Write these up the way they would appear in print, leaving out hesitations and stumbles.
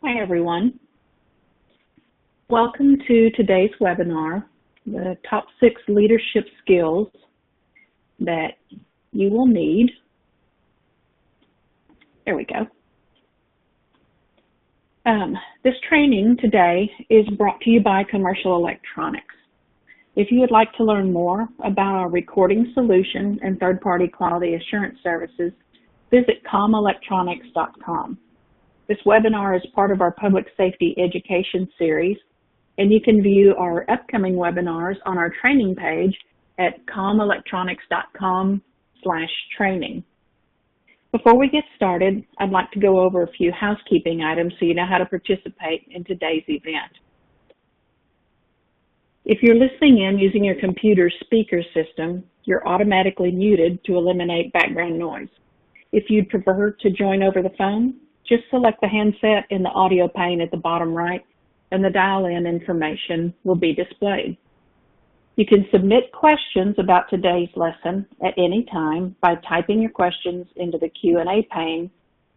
Hi, everyone. Welcome to today's webinar, the top 6 leadership skills that you will need. There we go. This training today is brought to you by Commercial Electronics. If you would like to learn more about our recording solution and third-party quality assurance services, visit comelectronics.com. This webinar is part of our Public Safety Education Series, and you can view our upcoming webinars on our training page at comelectronics.com/training. Before we get started, I'd like to go over a few housekeeping items so you know how to participate in today's event. If you're listening in using your computer's speaker system, you're automatically muted to eliminate background noise. If you'd prefer to join over the phone, just select the handset in the audio pane at the bottom right, and the dial-in information will be displayed. You can submit questions about today's lesson at any time by typing your questions into the Q&A pane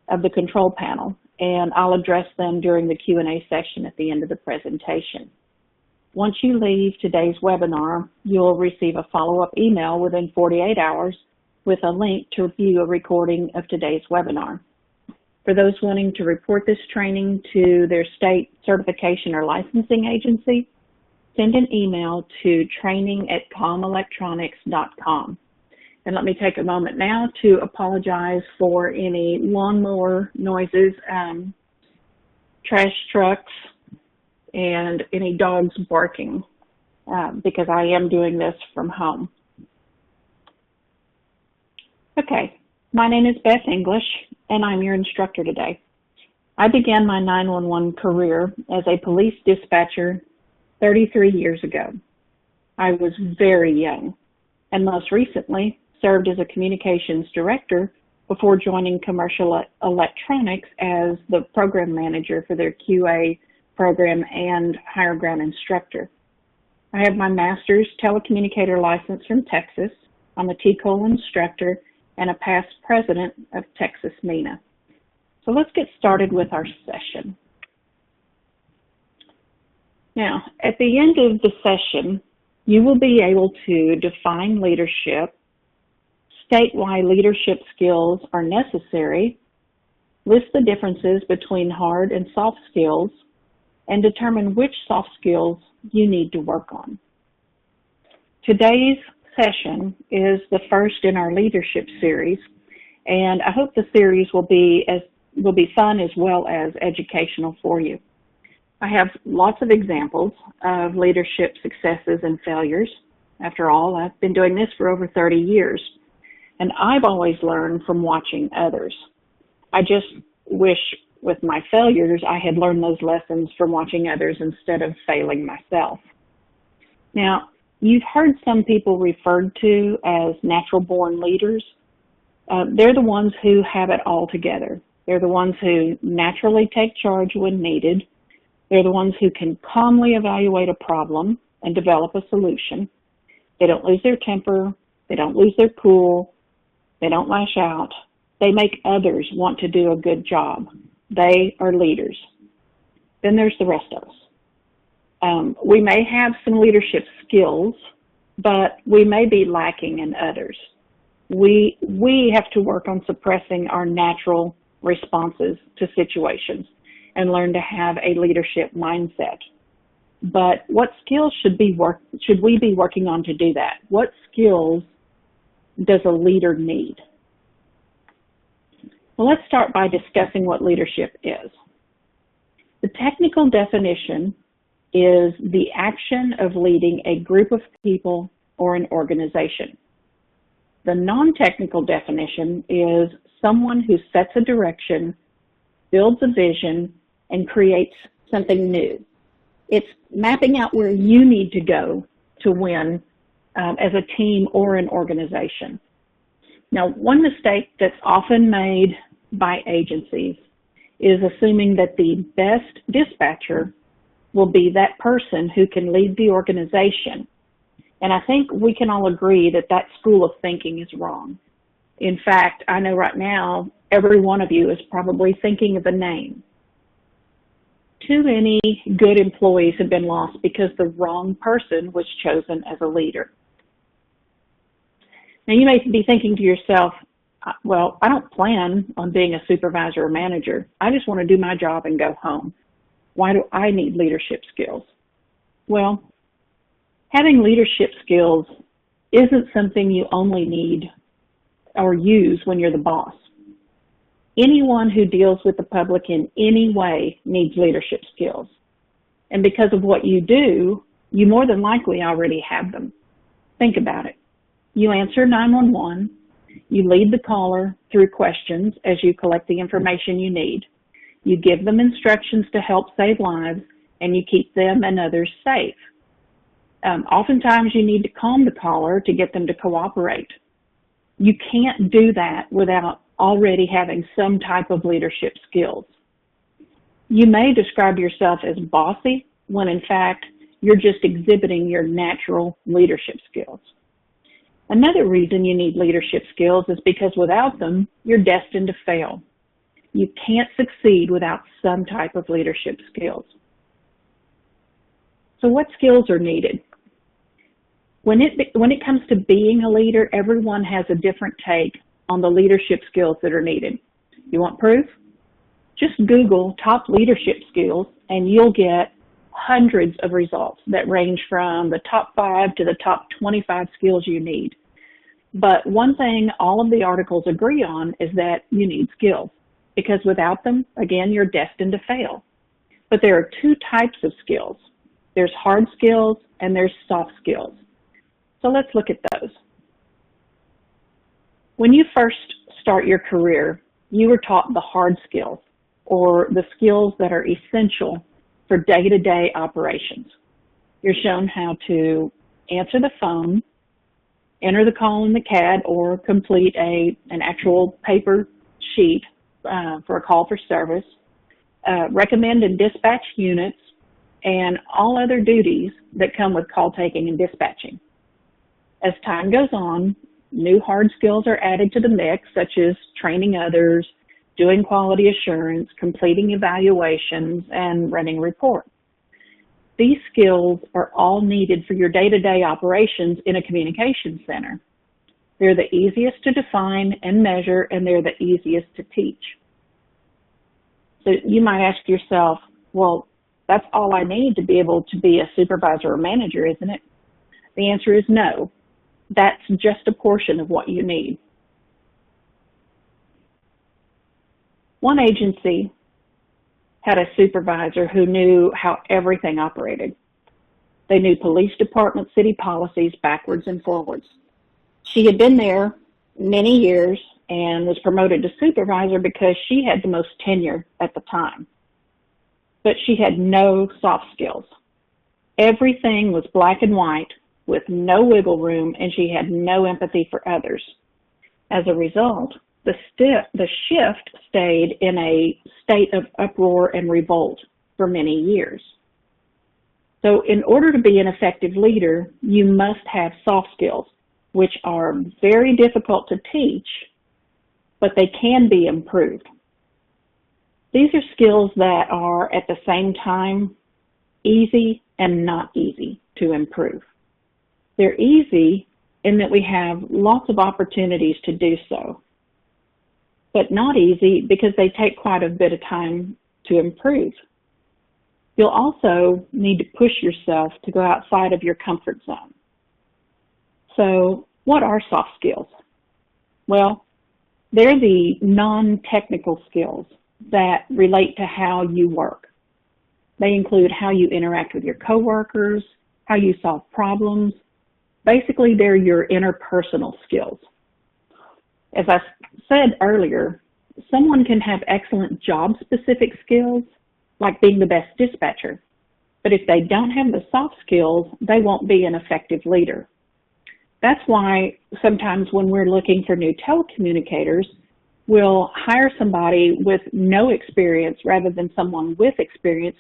of the control panel, and I'll address them during the Q&A session at the end of the presentation. Once you leave today's webinar, you'll receive a follow-up email within 48 hours with a link to view a recording of today's webinar. For those wanting to report this training to their state certification or licensing agency, send an email to training@comelectronics.com. And let me take a moment now to apologize for any lawnmower noises, trash trucks, and any dogs barking, because I am doing this from home. Okay, my name is Beth English, and I'm your instructor today. I began my 911 career as a police dispatcher 33 years ago. I was very young, and most recently served as a communications director before joining Commercial Electronics as the program manager for their QA program and higher ground instructor. I have my master's telecommunicator license from Texas. I'm a TCOL instructor and a past president of Texas MENA. So let's get started with our session. Now, at the end of the session, you will be able to define leadership, state why leadership skills are necessary, list the differences between hard and soft skills, and determine which soft skills you need to work on. Today's session is the first in our leadership series, and I hope the series will be fun as well as educational for you. I have lots of examples of leadership successes and failures. After all, I've been doing this for over 30 years, and I've always learned from watching others. I just wish with my failures I had learned those lessons from watching others instead of failing myself. Now, you've heard some people referred to as natural-born leaders. They're the ones who have it all together. They're the ones who naturally take charge when needed. They're the ones who can calmly evaluate a problem and develop a solution. They don't lose their temper. They don't lose their cool. They don't lash out. They make others want to do a good job. They are leaders. Then there's the rest of us. We may have some leadership skills, but we may be lacking in others. We have to work on suppressing our natural responses to situations and learn to have a leadership mindset. But what skills should we be working on to do that? What skills does a leader need? Well, let's start by discussing what leadership is. The technical definition is the action of leading a group of people or an organization. The non-technical definition is someone who sets a direction, builds a vision, and creates something new. It's mapping out where you need to go to win as a team or an organization. Now, one mistake that's often made by agencies is assuming that the best dispatcher will be that person who can lead the organization. And I think we can all agree that that school of thinking is wrong. In fact, I know right now, every one of you is probably thinking of a name. Too many good employees have been lost because the wrong person was chosen as a leader. Now, you may be thinking to yourself, well, I don't plan on being a supervisor or manager. I just want to do my job and go home. Why do I need leadership skills? Well, having leadership skills isn't something you only need or use when you're the boss. Anyone who deals with the public in any way needs leadership skills. And because of what you do, you more than likely already have them. Think about it. You answer 911, you lead the caller through questions as you collect the information you need. You give them instructions to help save lives, and you keep them and others safe. Oftentimes you need to calm the caller to get them to cooperate. You can't do that without already having some type of leadership skills. You may describe yourself as bossy when in fact you're just exhibiting your natural leadership skills. Another reason you need leadership skills is because without them, you're destined to fail. You can't succeed without some type of leadership skills. So what skills are needed? When it comes to being a leader, everyone has a different take on the leadership skills that are needed. You want proof? Just Google top leadership skills and you'll get hundreds of results that range from the top 5 to the top 25 skills you need. But one thing all of the articles agree on is that you need skills, because without them, again, you're destined to fail. But there are two types of skills. There's hard skills and there's soft skills. So let's look at those. When you first start your career, you were taught the hard skills, or the skills that are essential for day-to-day operations. You're shown how to answer the phone, enter the call in the CAD, or complete an actual paper sheet for a call for service, recommend and dispatch units, and all other duties that come with call taking and dispatching. As time goes on, new hard skills are added to the mix, such as training others, doing quality assurance, completing evaluations, and running reports. These skills are all needed for your day-to-day operations in a communications center. They're the easiest to define and measure, and they're the easiest to teach. So you might ask yourself, well, that's all I need to be able to be a supervisor or manager, isn't it? The answer is no. That's just a portion of what you need. One agency had a supervisor who knew how everything operated. They knew police department city policies backwards and forwards. She had been there many years and was promoted to supervisor because she had the most tenure at the time. But she had no soft skills. Everything was black and white with no wiggle room, and she had no empathy for others. As a result, the shift stayed in a state of uproar and revolt for many years. So in order to be an effective leader, you must have soft skills, which are very difficult to teach, but they can be improved. These are skills that are at the same time easy and not easy to improve. They're easy in that we have lots of opportunities to do so, but not easy because they take quite a bit of time to improve. You'll also need to push yourself to go outside of your comfort zone. So what are soft skills? Well, they're the non-technical skills that relate to how you work. They include how you interact with your coworkers, how you solve problems. Basically, they're your interpersonal skills. As I said earlier, someone can have excellent job-specific skills, like being the best dispatcher, but if they don't have the soft skills, they won't be an effective leader. That's why sometimes when we're looking for new telecommunicators, we'll hire somebody with no experience rather than someone with experience,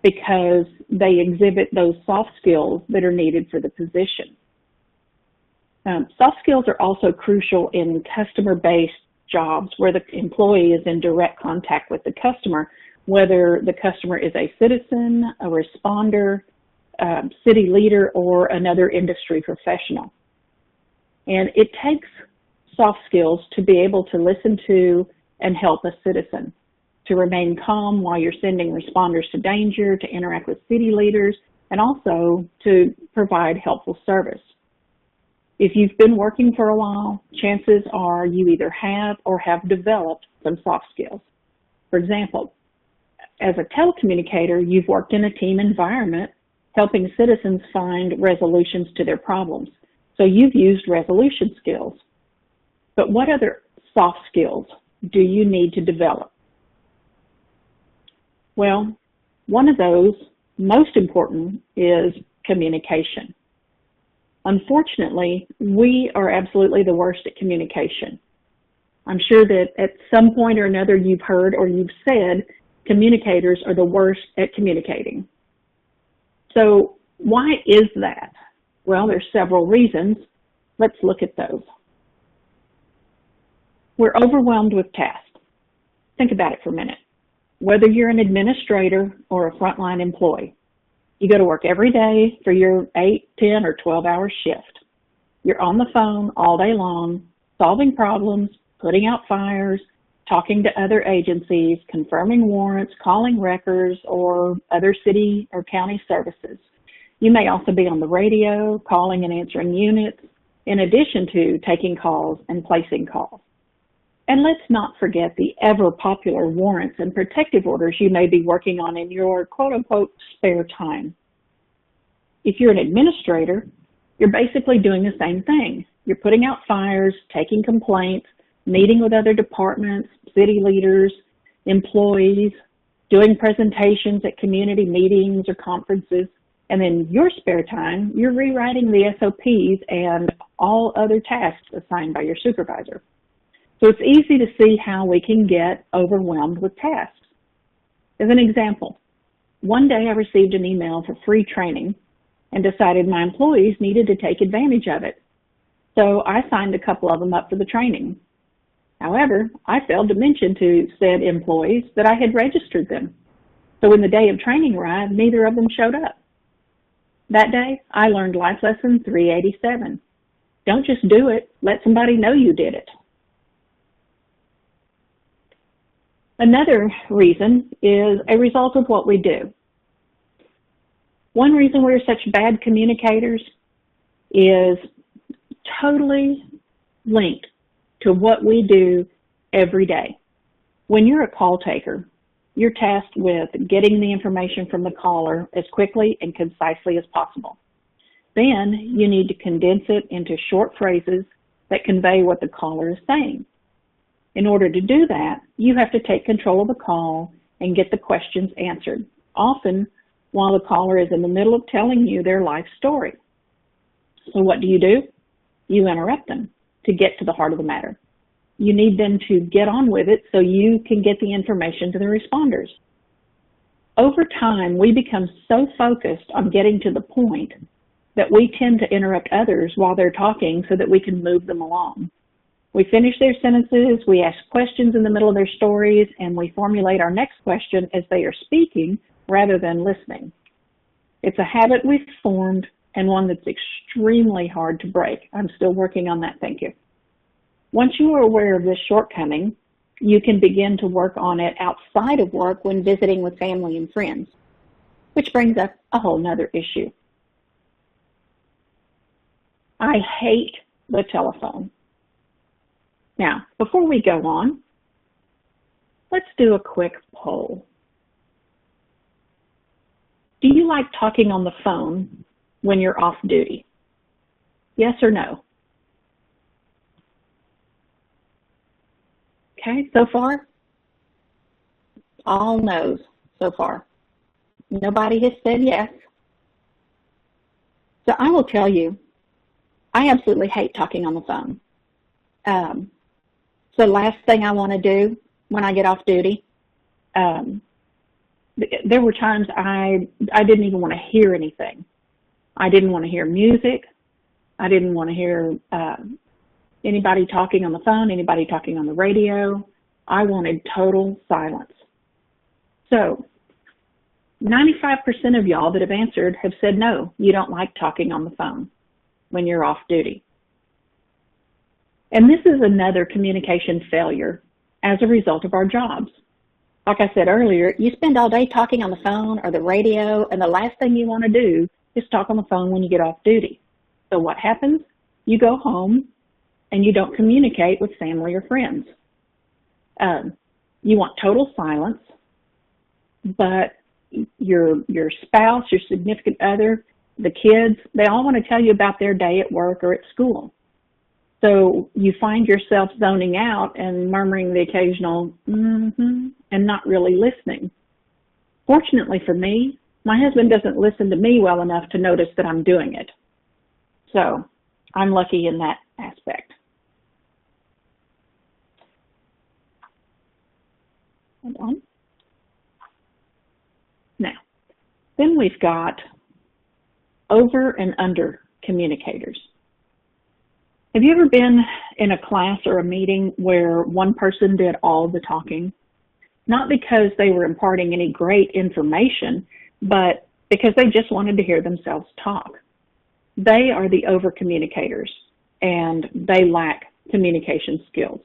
because they exhibit those soft skills that are needed for the position. Soft skills are also crucial in customer-based jobs where the employee is in direct contact with the customer, whether the customer is a citizen, a responder, city leader, or another industry professional. And it takes soft skills to be able to listen to and help a citizen, to remain calm while you're sending responders to danger, to interact with city leaders, and also to provide helpful service. If you've been working for a while, chances are you either have or have developed some soft skills. For example, as a telecommunicator, you've worked in a team environment helping citizens find resolutions to their problems. So you've used resolution skills. But what other soft skills do you need to develop? Well, one of those, most important, is communication. Unfortunately, we are absolutely the worst at communication. I'm sure that at some point or another you've heard or you've said communicators are the worst at communicating. So why is that? Well, there's several reasons. Let's look at those. We're overwhelmed with tasks. Think about it for a minute. Whether you're an administrator or a frontline employee, you go to work every day for your 8, 10, or 12-hour shift. You're on the phone all day long, solving problems, putting out fires, talking to other agencies, confirming warrants, calling records, or other city or county services. You may also be on the radio, calling and answering units, in addition to taking calls and placing calls. And let's not forget the ever-popular warrants and protective orders you may be working on in your quote-unquote spare time. If you're an administrator, you're basically doing the same thing. You're putting out fires, taking complaints, meeting with other departments, city leaders, employees, doing presentations at community meetings or conferences, and then your spare time, you're rewriting the SOPs and all other tasks assigned by your supervisor. So it's easy to see how we can get overwhelmed with tasks. As an example, one day I received an email for free training and decided my employees needed to take advantage of it. So I signed a couple of them up for the training. However, I failed to mention to said employees that I had registered them. So when the day of training arrived, neither of them showed up. That day, I learned life lesson 387. Don't just do it, let somebody know you did it. Another reason is a result of what we do. One reason we're such bad communicators is totally linked to what we do every day. When you're a call taker, you're tasked with getting the information from the caller as quickly and concisely as possible. Then you need to condense it into short phrases that convey what the caller is saying. In order to do that, you have to take control of the call and get the questions answered, often while the caller is in the middle of telling you their life story. So what do? You interrupt them to get to the heart of the matter. You need them to get on with it so you can get the information to the responders. Over time, we become so focused on getting to the point that we tend to interrupt others while they're talking so that we can move them along. We finish their sentences, we ask questions in the middle of their stories, and we formulate our next question as they are speaking rather than listening. It's a habit we've formed and one that's extremely hard to break. I'm still working on that, thank you. Once you are aware of this shortcoming, you can begin to work on it outside of work when visiting with family and friends, which brings up a whole nother issue. I hate the telephone. Now, before we go on, let's do a quick poll. Do you like talking on the phone when you're off duty? Yes or no? Okay, so far, all no's so far. Nobody has said yes. So I will tell you, I absolutely hate talking on the phone. It's the last thing I want to do when I get off duty. There were times I didn't even want to hear anything. I didn't want to hear music. I didn't want to hear anybody talking on the phone, anybody talking on the radio. I wanted total silence. So 95% of y'all that have answered have said no, you don't like talking on the phone when you're off duty. And this is another communication failure as a result of our jobs. Like I said earlier, you spend all day talking on the phone or the radio, and the last thing you want to do is talk on the phone when you get off duty. So what happens? You go home and you don't communicate with family or friends. You want total silence, but your spouse, your significant other, the kids, they all want to tell you about their day at work or at school. So you find yourself zoning out and murmuring the occasional mm-hmm and not really listening. Fortunately for me, my husband doesn't listen to me well enough to notice that I'm doing it. So I'm lucky in that aspect. Hold on. Now, then we've got over and under communicators. Have you ever been in a class or a meeting where one person did all the talking? Not because they were imparting any great information, but because they just wanted to hear themselves talk. They are the over communicators, and they lack communication skills.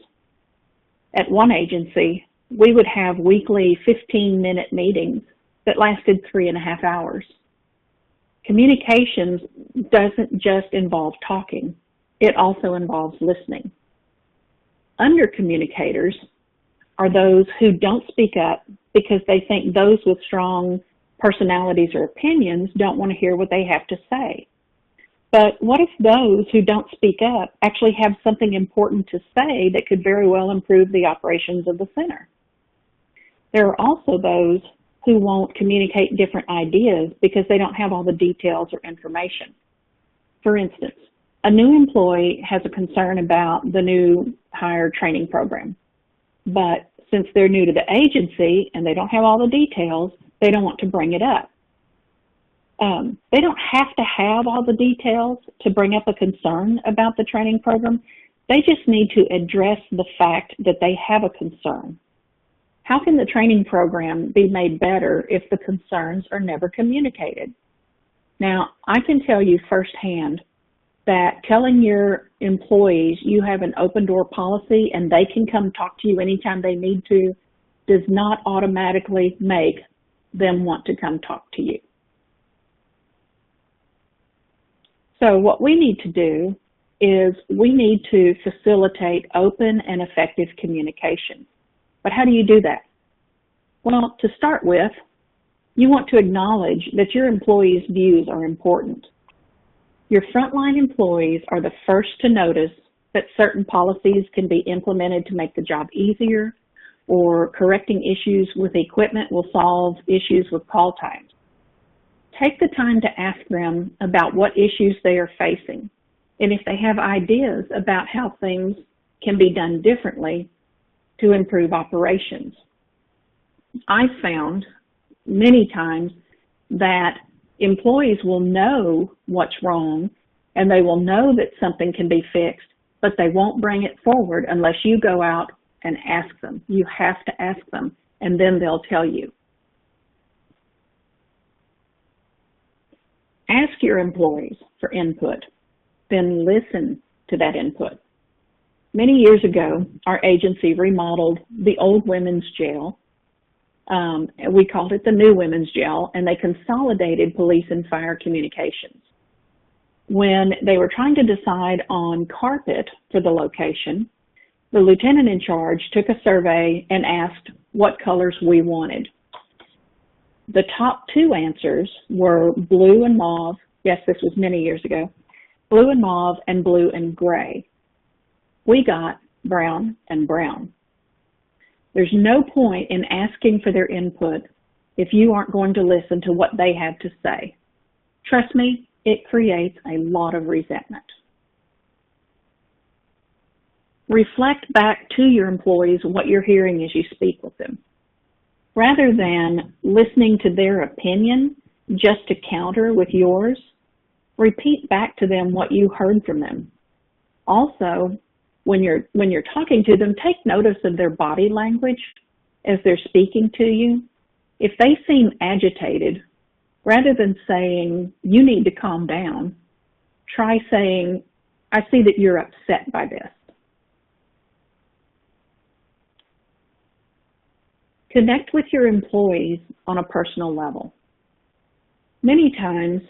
At one agency, we would have weekly 15-minute meetings that lasted 3.5 hours. Communications doesn't just involve talking. It also involves listening. Under communicators are those who don't speak up because they think those with strong personalities or opinions don't want to hear what they have to say. But what if those who don't speak up actually have something important to say that could very well improve the operations of the center? There are also those who won't communicate different ideas because they don't have all the details or information. For instance, a new employee has a concern about the new hire training program, but since they're new to the agency and they don't have all the details, they don't want to bring it up. They don't have to have all the details to bring up a concern about the training program. They just need to address the fact that they have a concern. How can the training program be made better if the concerns are never communicated? Now, I can tell you firsthand that telling your employees you have an open door policy and they can come talk to you anytime they need to does not automatically make them want to come talk to you. So what we need to do is we need to facilitate open and effective communication. But how do you do that? Well, to start with, you want to acknowledge that your employees' views are important. Your frontline employees are the first to notice that certain policies can be implemented to make the job easier, or correcting issues with equipment will solve issues with call times. Take the time to ask them about what issues they are facing, and if they have ideas about how things can be done differently to improve operations. I've found many times that employees will know what's wrong and they will know that something can be fixed, but they won't bring it forward unless you go out and ask them. You have to ask them, and then they'll tell you. Ask your employees for input, then listen to that input. Many years ago, our agency remodeled the old women's jail. We called it the new women's jail, and they consolidated police and fire communications. When they were trying to decide on carpet for the location, the lieutenant in charge took a survey and asked what colors we wanted. The top two answers were blue and mauve. Yes, this was many years ago. Blue and mauve and blue and gray. We got brown and brown. There's no point in asking for their input if you aren't going to listen to what they have to say. Trust me, it creates a lot of resentment. Reflect back to your employees what you're hearing as you speak with them. Rather than listening to their opinion just to counter with yours, repeat back to them what you heard from them. Also, when you're talking to them, take notice of their body language as they're speaking to you. If they seem agitated, rather than saying, you need to calm down, try saying, I see that you're upset by this. Connect with your employees on a personal level. Many times,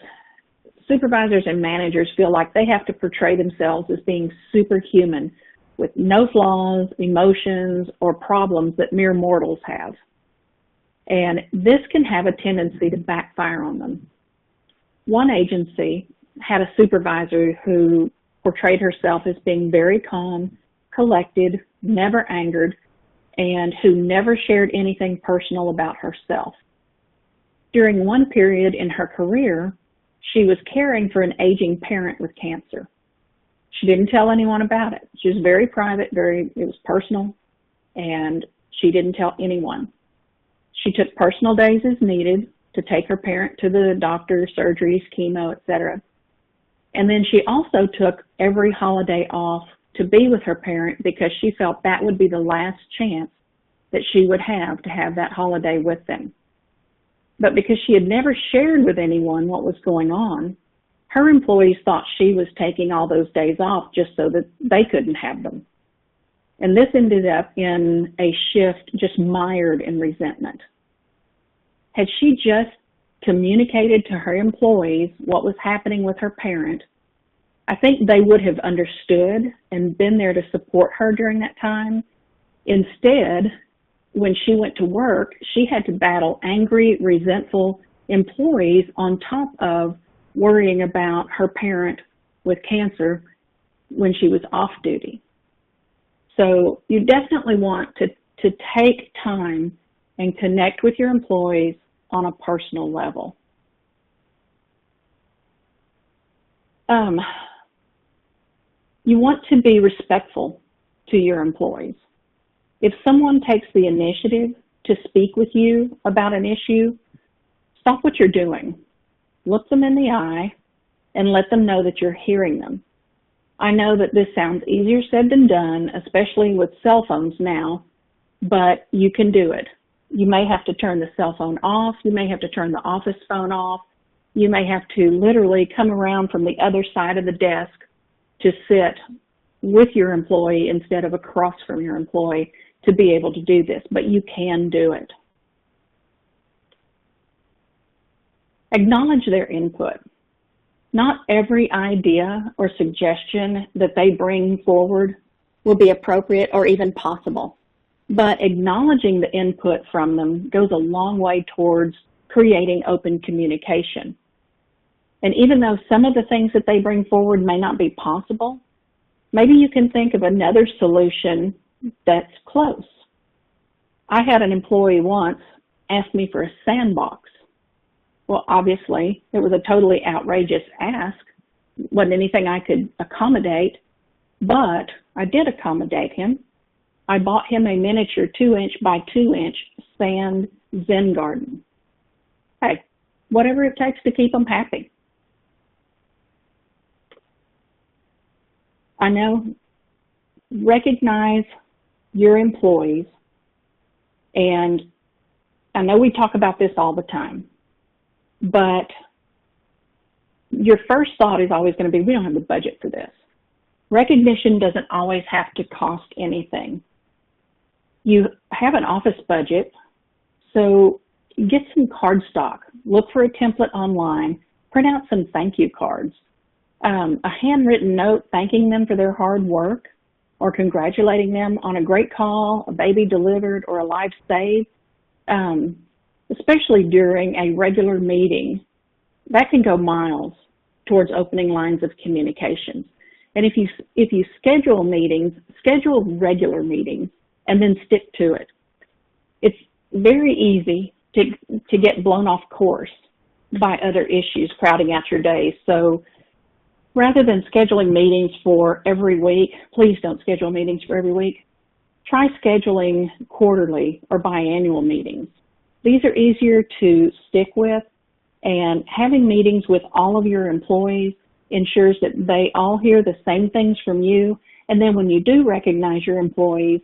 supervisors and managers feel like they have to portray themselves as being superhuman with no flaws, emotions, or problems that mere mortals have. And this can have a tendency to backfire on them. One agency had a supervisor who portrayed herself as being very calm, collected, never angered, and who never shared anything personal about herself. During one period in her career, she was caring for an aging parent with cancer. She didn't tell anyone about it. She was very private, it was personal, and she didn't tell anyone. She took personal days as needed to take her parent to the doctor, surgeries, chemo, etc. And then she also took every holiday off to be with her parent because she felt that would be the last chance that she would have to have that holiday with them. But because she had never shared with anyone what was going on, her employees thought she was taking all those days off just so that they couldn't have them. And this ended up in a shift just mired in resentment. Had she just communicated to her employees what was happening with her parent, I think they would have understood and been there to support her during that time. Instead, when she went to work, she had to battle angry, resentful employees on top of worrying about her parent with cancer when she was off duty. So you definitely want to take time and connect with your employees on a personal level. You want to be respectful to your employees. If someone takes the initiative to speak with you about an issue, stop what you're doing. Look them in the eye and let them know that you're hearing them. I know that this sounds easier said than done, especially with cell phones now, but you can do it. You may have to turn the cell phone off. You may have to turn the office phone off. You may have to literally come around from the other side of the desk to sit with your employee instead of across from your employee to be able to do this, but you can do it. Acknowledge their input. Not every idea or suggestion that they bring forward will be appropriate or even possible, but acknowledging the input from them goes a long way towards creating open communication. And even though some of the things that they bring forward may not be possible, maybe you can think of another solution that's close. I had an employee once ask me for a sandbox. Well, obviously, it was a totally outrageous ask. Wasn't anything I could accommodate, but I did accommodate him. I bought him a miniature 2-inch by 2-inch sand Zen garden. Hey, whatever it takes to keep them happy. I know, recognize your employees, and I know we talk about this all the time, but your first thought is always going to be, we don't have the budget for this. Recognition doesn't always have to cost anything. You have an office budget, so get some cardstock. Look for a template online. Print out some thank you cards. A handwritten note thanking them for their hard work or congratulating them on a great call, a baby delivered, or a life saved, especially during a regular meeting. That can go miles towards opening lines of communication. And if you schedule meetings, schedule regular meetings and then stick to it. It's very easy to get blown off course by other issues crowding out your days. So rather than scheduling meetings for every week, please don't schedule meetings for every week. Try scheduling quarterly or biannual meetings. These are easier to stick with, and having meetings with all of your employees ensures that they all hear the same things from you, and then when you do recognize your employees,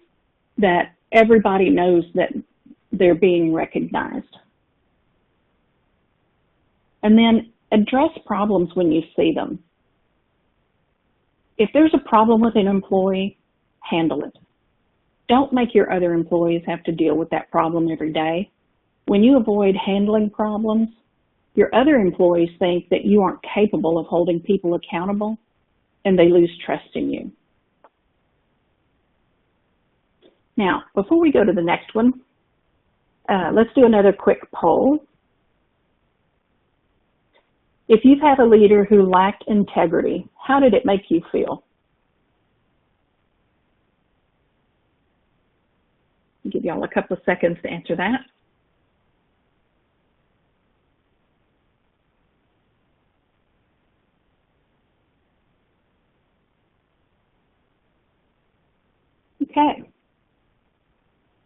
that everybody knows that they're being recognized. And then address problems when you see them. If there's a problem with an employee, handle it. Don't make your other employees have to deal with that problem every day. When you avoid handling problems, your other employees think that you aren't capable of holding people accountable, and they lose trust in you. Now, before we go to the next one, let's do another quick poll. If you've had a leader who lacked integrity, how did it make you feel? I'll give y'all a couple of seconds to answer that. Okay.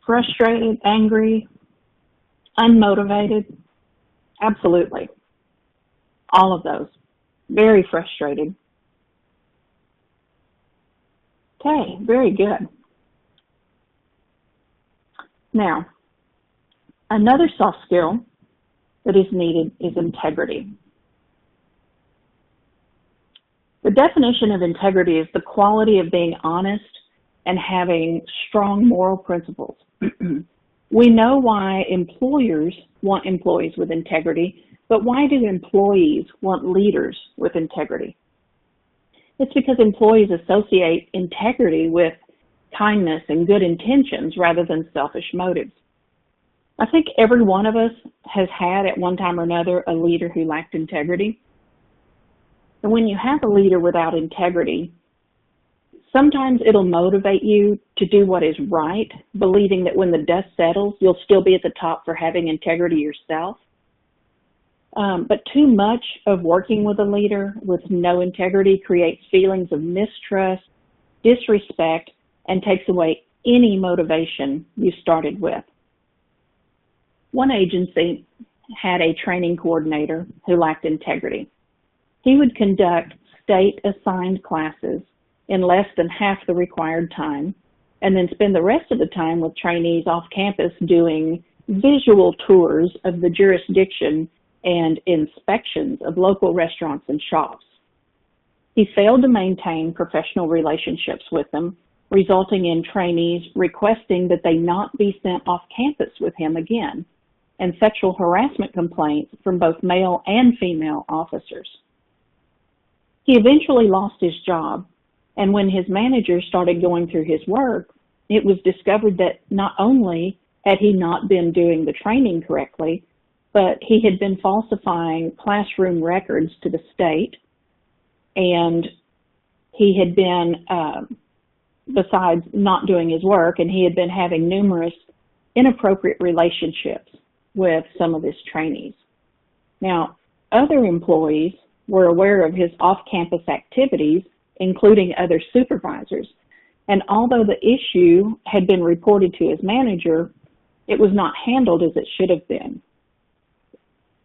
Frustrated, angry, unmotivated? Absolutely. All of those. Very frustrated. Okay, very good. Now, another soft skill that is needed is integrity. The definition of integrity is the quality of being honest and having strong moral principles. We know why employers want employees with integrity, but why do employees want leaders with integrity? It's because employees associate integrity with kindness and good intentions rather than selfish motives. I think every one of us has had at one time or another a leader who lacked integrity. And when you have a leader without integrity, sometimes it'll motivate you to do what is right, believing that when the dust settles, you'll still be at the top for having integrity yourself. But too much of working with a leader with no integrity creates feelings of mistrust, disrespect, and takes away any motivation you started with. One agency had a training coordinator who lacked integrity. He would conduct state-assigned classes in less than half the required time, and then spend the rest of the time with trainees off campus doing visual tours of the jurisdiction and inspections of local restaurants and shops. He failed to maintain professional relationships with them, resulting in trainees requesting that they not be sent off campus with him again, and sexual harassment complaints from both male and female officers. He eventually lost his job, and when his manager started going through his work, it was discovered that not only had he not been doing the training correctly, but he had been falsifying classroom records to the state, and he had been, besides not doing his work, and he had been having numerous inappropriate relationships with some of his trainees. Now, other employees were aware of his off-campus activities, including other supervisors, and although the issue had been reported to his manager, it was not handled as it should have been.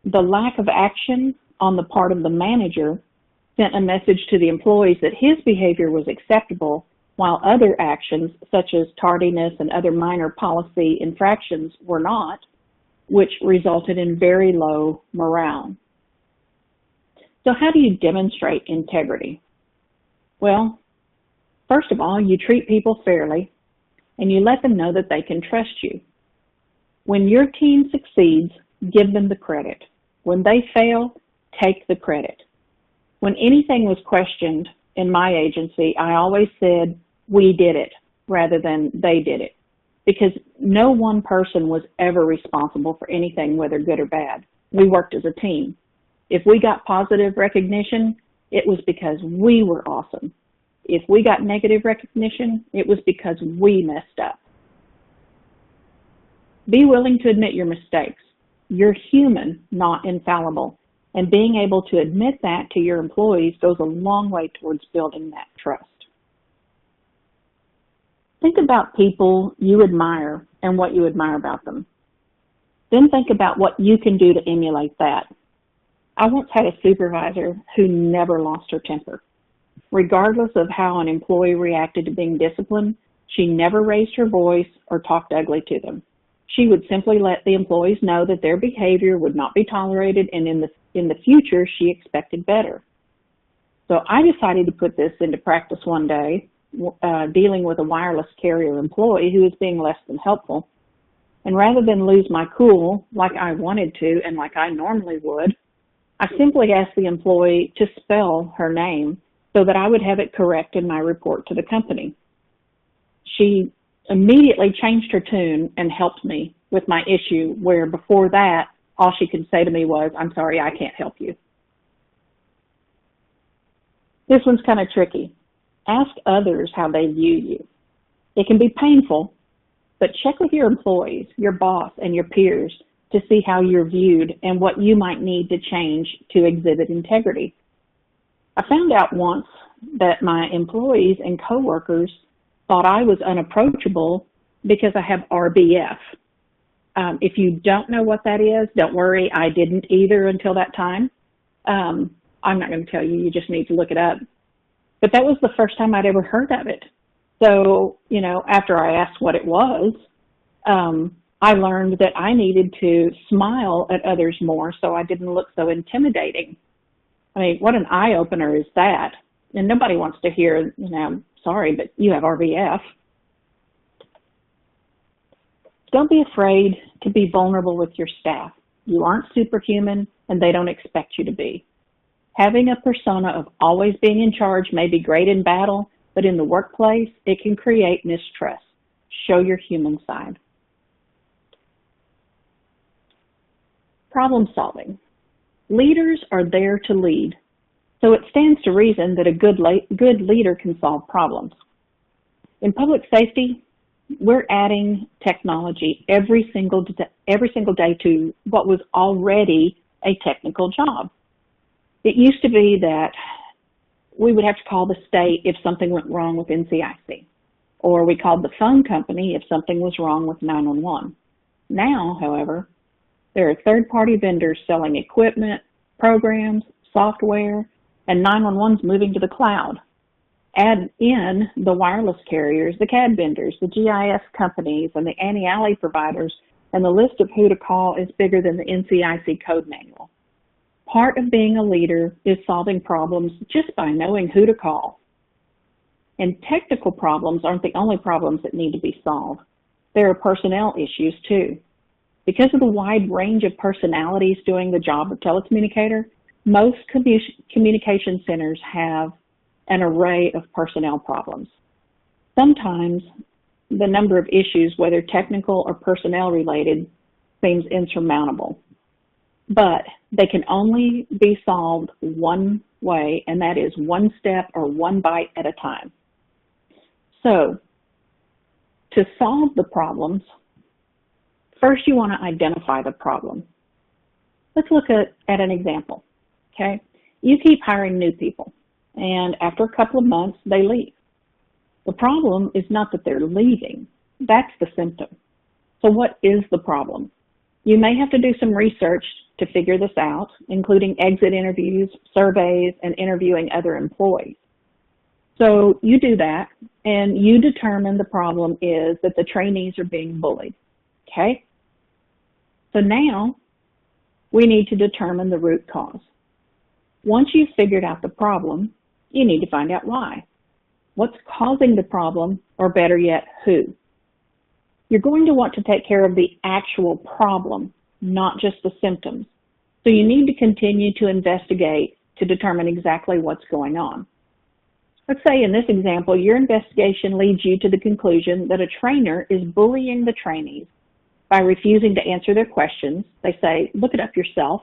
The lack of action on the part of the manager sent a message to the employees that his behavior was acceptable, while other actions, such as tardiness and other minor policy infractions, were not, which resulted in very low morale. So how do you demonstrate integrity? Well, first of all, you treat people fairly, and you let them know that they can trust you. When your team succeeds, give them the credit. When they fail, take the credit. When anything was questioned in my agency, I always said, we did it, rather than they did it, because no one person was ever responsible for anything, whether good or bad. We worked as a team. If we got positive recognition, it was because we were awesome. If we got negative recognition, it was because we messed up. Be willing to admit your mistakes. You're human, not infallible. And being able to admit that to your employees goes a long way towards building that trust. Think about people you admire and what you admire about them. Then think about what you can do to emulate that. I once had a supervisor who never lost her temper. Regardless of how an employee reacted to being disciplined, she never raised her voice or talked ugly to them. She would simply let the employees know that their behavior would not be tolerated, and in the future she expected better. So I decided to put this into practice one day, dealing with a wireless carrier employee who was being less than helpful. And rather than lose my cool like I wanted to and like I normally would, I simply asked the employee to spell her name so that I would have it correct in my report to the company. She immediately changed her tune and helped me with my issue, where before that, all she could say to me was, "I'm sorry, I can't help you." This one's kind of tricky. Ask others how they view you. It can be painful, but check with your employees, your boss, and your peers to see how you're viewed and what you might need to change to exhibit integrity. I found out once that my employees and coworkers thought I was unapproachable because I have RBF. If you don't know what that is, don't worry, I didn't either until that time. I'm not going to tell you, you just need to look it up. But that was the first time I'd ever heard of it. So, after I asked what it was, I learned that I needed to smile at others more so I didn't look so intimidating. I mean, what an eye-opener is that? And nobody wants to hear, sorry, but you have RBF. Don't be afraid to be vulnerable with your staff. You aren't superhuman, and they don't expect you to be. Having a persona of always being in charge may be great in battle, but in the workplace, it can create mistrust. Show your human side. Problem solving. Leaders are there to lead, so it stands to reason that a good leader can solve problems. In public safety, we're adding technology every single day to what was already a technical job. It used to be that we would have to call the state if something went wrong with NCIC, or we called the phone company if something was wrong with 911. Now, however, there are third-party vendors selling equipment, programs, software, and 911's moving to the cloud. Add in the wireless carriers, the CAD vendors, the GIS companies, and the anti-alley providers, and the list of who to call is bigger than the NCIC code manual. Part of being a leader is solving problems just by knowing who to call. And technical problems aren't the only problems that need to be solved. There are personnel issues too. Because of the wide range of personalities doing the job of telecommunicator, most communication centers have an array of personnel problems. Sometimes the number of issues, whether technical or personnel related, seems insurmountable. But they can only be solved one way, and that is one step or one bite at a time. So, to solve the problems, first you want to identify the problem. Let's look at an example, okay? You keep hiring new people, and after a couple of months, they leave. The problem is not that they're leaving. That's the symptom. So what is the problem? You may have to do some research to figure this out, including exit interviews, surveys, and interviewing other employees. So you do that, and you determine the problem is that the trainees are being bullied, okay? So now we need to determine the root cause. Once you've figured out the problem, you need to find out why. What's causing the problem, or better yet, who? You're going to want to take care of the actual problem, not just the symptoms. So you need to continue to investigate to determine exactly what's going on. Let's say in this example, your investigation leads you to the conclusion that a trainer is bullying the trainees by refusing to answer their questions. They say, look it up yourself,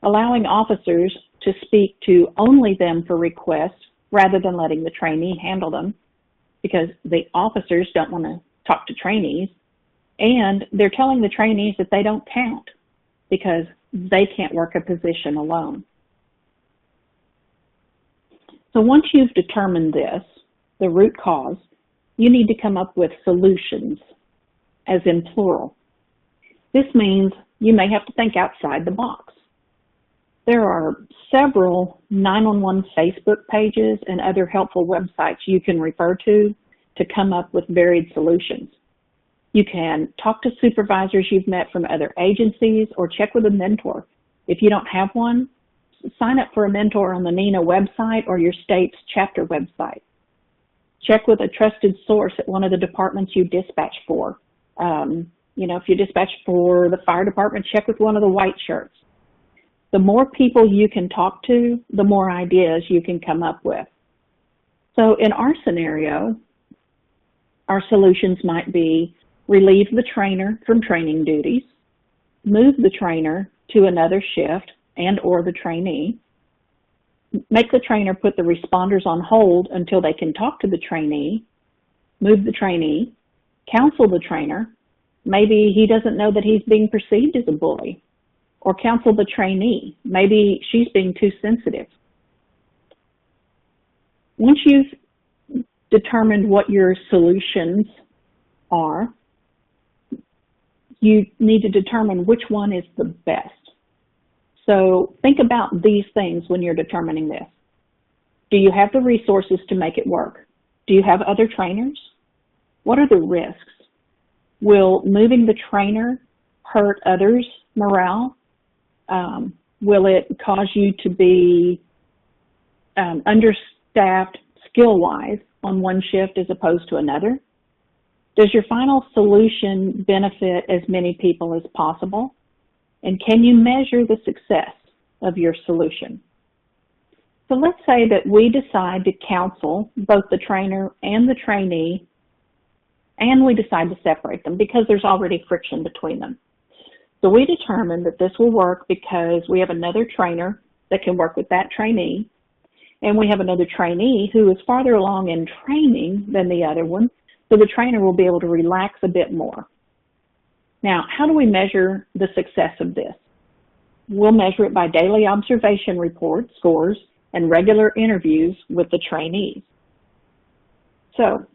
allowing officers to speak to only them for requests rather than letting the trainee handle them, because the officers don't want to talk to trainees, and they're telling the trainees that they don't count because they can't work a position alone. So once you've determined this, the root cause, you need to come up with solutions, as in plural. This means you may have to think outside the box. There are several 911 Facebook pages and other helpful websites you can refer to come up with varied solutions. You can talk to supervisors you've met from other agencies or check with a mentor If you don't have one, sign up for a mentor on the NINA website or your state's chapter website. Check with a trusted source at one of the departments you dispatch for. If you dispatch for the fire department, check with one of the white shirts. The more people you can talk to, the more ideas you can come up with. So in our scenario, our solutions might be relieve the trainer from training duties, move the trainer to another shift and or the trainee, make the trainer put the responders on hold until they can talk to the trainee, move the trainee, counsel the trainer. Maybe he doesn't know that he's being perceived as a bully, or counsel the trainee. Maybe she's being too sensitive. Once you've determined what your solutions are, you need to determine which one is the best. So think about these things when you're determining this. Do you have the resources to make it work? Do you have other trainers? What are the risks? Will moving the trainer hurt others' morale? Will it cause you to be understaffed skill-wise on one shift as opposed to another? Does your final solution benefit as many people as possible? And can you measure the success of your solution? So let's say that we decide to counsel both the trainer and the trainee, and we decide to separate them because there's already friction between them. So we determined that this will work because we have another trainer that can work with that trainee, and we have another trainee who is farther along in training than the other one, so the trainer will be able to relax a bit more. Now, how do we measure the success of this? We'll measure it by daily observation reports, scores, and regular interviews with the trainees. So,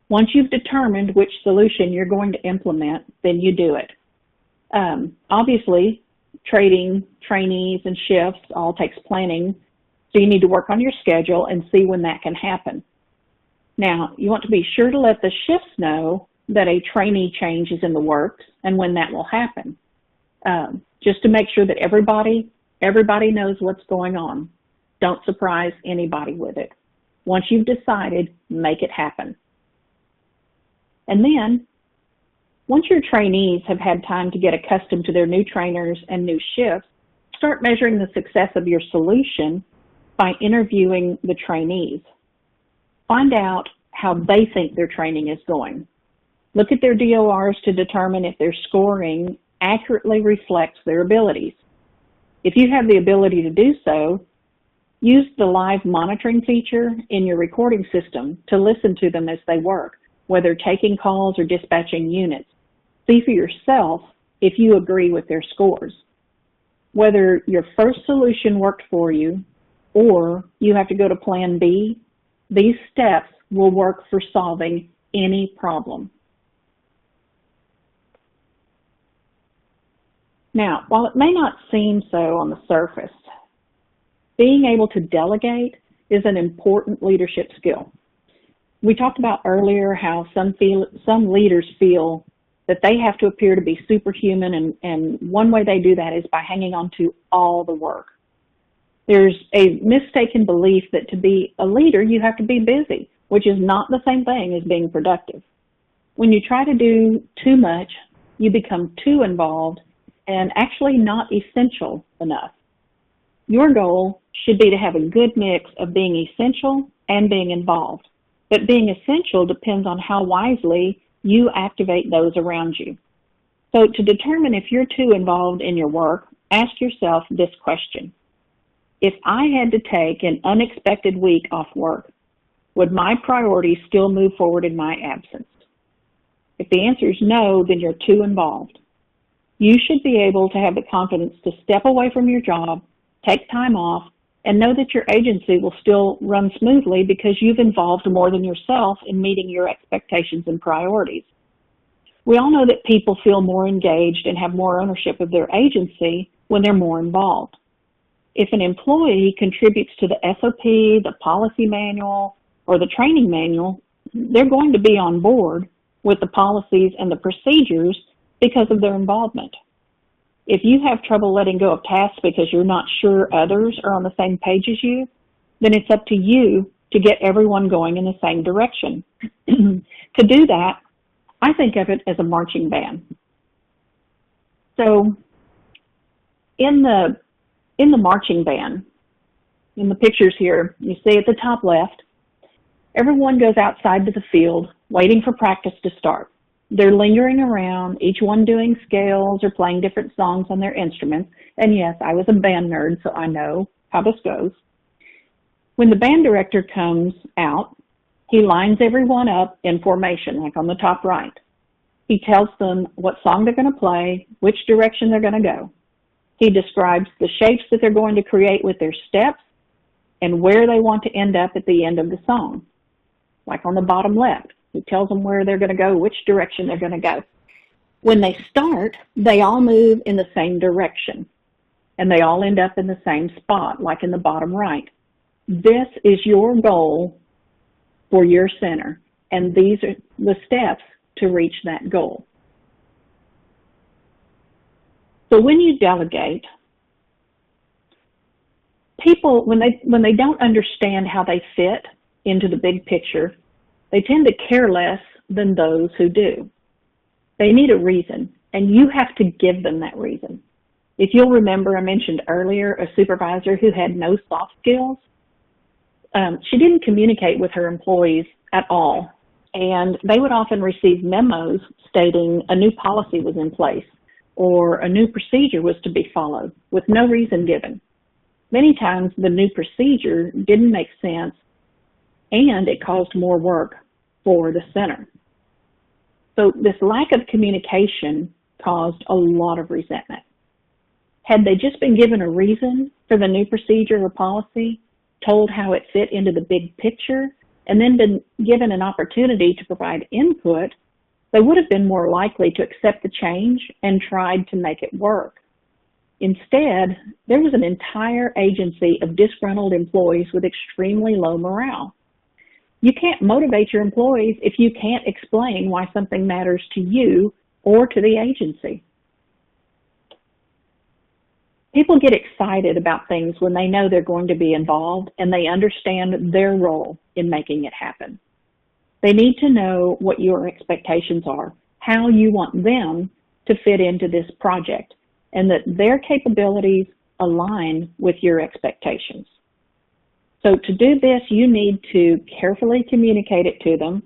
once you've determined which solution you're going to implement, then you do it. Obviously, trading trainees and shifts all takes planning, so you need to work on your schedule and see when that can happen. Now, you want to be sure to let the shifts know that a trainee change is in the works and when that will happen, just to make sure that everybody knows what's going on. Don't surprise anybody with it. Once you've decided, make it happen. And then, once your trainees have had time to get accustomed to their new trainers and new shifts, start measuring the success of your solution by interviewing the trainees. Find out how they think their training is going. Look at their DORs to determine if their scoring accurately reflects their abilities. If you have the ability to do so, use the live monitoring feature in your recording system to listen to them as they work, whether taking calls or dispatching units. See for yourself if you agree with their scores. Whether your first solution worked for you or you have to go to plan B, these steps will work for solving any problem. Now, while it may not seem so on the surface, being able to delegate is an important leadership skill. We talked about earlier how some leaders feel that they have to appear to be superhuman, and one way they do that is by hanging on to all the work. There's a mistaken belief that to be a leader, you have to be busy, which is not the same thing as being productive. When you try to do too much, you become too involved and actually not essential enough. Your goal should be to have a good mix of being essential and being involved. But being essential depends on how wisely you activate those around you. So to determine if you're too involved in your work, ask yourself this question. If I had to take an unexpected week off work, would my priorities still move forward in my absence? If the answer is no, then you're too involved. You should be able to have the confidence to step away from your job, take time off, and know that your agency will still run smoothly because you've involved more than yourself in meeting your expectations and priorities. We all know that people feel more engaged and have more ownership of their agency when they're more involved. If an employee contributes to the SOP, the policy manual, or the training manual, they're going to be on board with the policies and the procedures because of their involvement. If you have trouble letting go of tasks because you're not sure others are on the same page as you, then it's up to you to get everyone going in the same direction. To do that, I think of it as a marching band. So in the marching band, in the pictures here, you see at the top left, everyone goes outside to the field waiting for practice to start. They're lingering around, each one doing scales or playing different songs on their instruments. And yes, I was a band nerd, so I know how this goes. When the band director comes out, he lines everyone up in formation, like on the top right. He tells them what song they're going to play, which direction they're going to go. He describes the shapes that they're going to create with their steps and where they want to end up at the end of the song. Like on the bottom left, he tells them where they're going to go, which direction they're going to go. When they start, they all move in the same direction, and they all end up in the same spot, like in the bottom right. This is your goal for your center, and these are the steps to reach that goal. So when you delegate, people, when they don't understand how they fit into the big picture, they tend to care less than those who do. They need a reason, and you have to give them that reason. If you'll remember, I mentioned earlier a supervisor who had no soft skills. She didn't communicate with her employees at all, and they would often receive memos stating a new policy was in place or a new procedure was to be followed with no reason given. Many times the new procedure didn't make sense, and it caused more work for the center. So this lack of communication caused a lot of resentment. Had they just been given a reason for the new procedure or policy, told how it fit into the big picture, and then been given an opportunity to provide input, they would have been more likely to accept the change and tried to make it work. Instead, there was an entire agency of disgruntled employees with extremely low morale. You can't motivate your employees if you can't explain why something matters to you or to the agency. People get excited about things when they know they're going to be involved and they understand their role in making it happen. They need to know what your expectations are, how you want them to fit into this project, and that their capabilities align with your expectations. So to do this, you need to carefully communicate it to them,